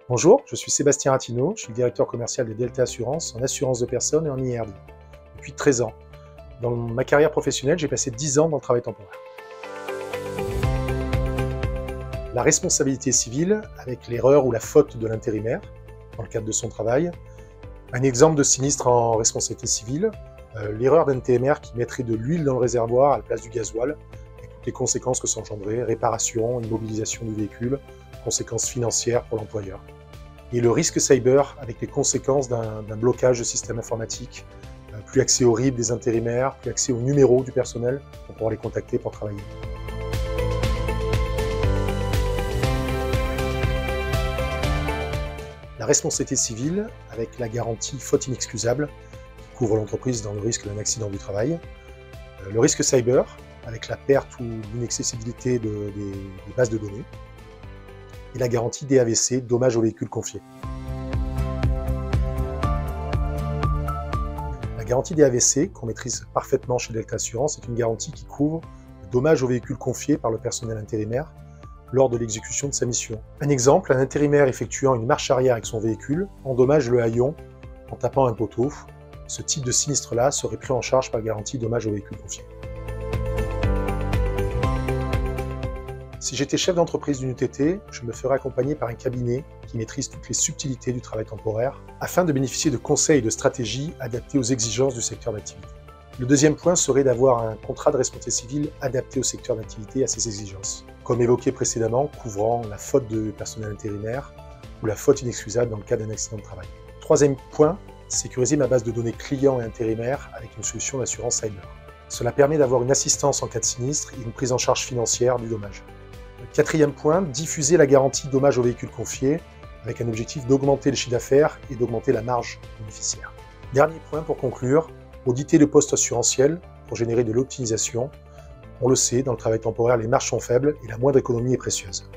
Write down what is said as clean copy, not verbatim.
Bonjour, je suis Sébastien Ratineau, je suis le directeur commercial de Delta Assurance en assurance de personnes et en IRD depuis 13 ans. Dans ma carrière professionnelle, j'ai passé 10 ans dans le travail temporaire. La responsabilité civile, avec l'erreur ou la faute de l'intérimaire, dans le cadre de son travail. Un exemple de sinistre en responsabilité civile, l'erreur d'intérimaire qui mettrait de l'huile dans le réservoir à la place du gasoil, et toutes les conséquences que ça engendrait, réparation, immobilisation du véhicule, conséquences financières pour l'employeur. Et le risque cyber avec les conséquences d'un blocage de système informatique, plus accès au RIB des intérimaires, plus accès au numéro du personnel pour pouvoir les contacter pour travailler. La responsabilité civile avec la garantie faute inexcusable qui couvre l'entreprise dans le risque d'un accident du travail. Le risque cyber avec la perte ou l'inaccessibilité des bases de données. Et la garantie DAVC, dommages aux véhicules confiés. La garantie DAVC, qu'on maîtrise parfaitement chez Delta Assurance, est une garantie qui couvre le dommage aux véhicules confiés par le personnel intérimaire lors de l'exécution de sa mission. Un exemple, un intérimaire effectuant une marche arrière avec son véhicule endommage le haillon en tapant un poteau. Ce type de sinistre-là serait pris en charge par la garantie dommages aux véhicules confiés. Si j'étais chef d'entreprise d'une UTT, je me ferais accompagner par un cabinet qui maîtrise toutes les subtilités du travail temporaire afin de bénéficier de conseils et de stratégies adaptés aux exigences du secteur d'activité. Le deuxième point serait d'avoir un contrat de responsabilité civile adapté au secteur d'activité et à ses exigences, comme évoqué précédemment, couvrant la faute de personnel intérimaire ou la faute inexcusable dans le cas d'un accident de travail. Troisième point, sécuriser ma base de données clients et intérimaires avec une solution d'assurance cyber. Cela permet d'avoir une assistance en cas de sinistre et une prise en charge financière du dommage. Quatrième point, diffuser la garantie dommages aux véhicules confiés avec un objectif d'augmenter le chiffre d'affaires et d'augmenter la marge bénéficiaire. Dernier point pour conclure, auditer le poste assurantiel pour générer de l'optimisation. On le sait, dans le travail temporaire, les marges sont faibles et la moindre économie est précieuse.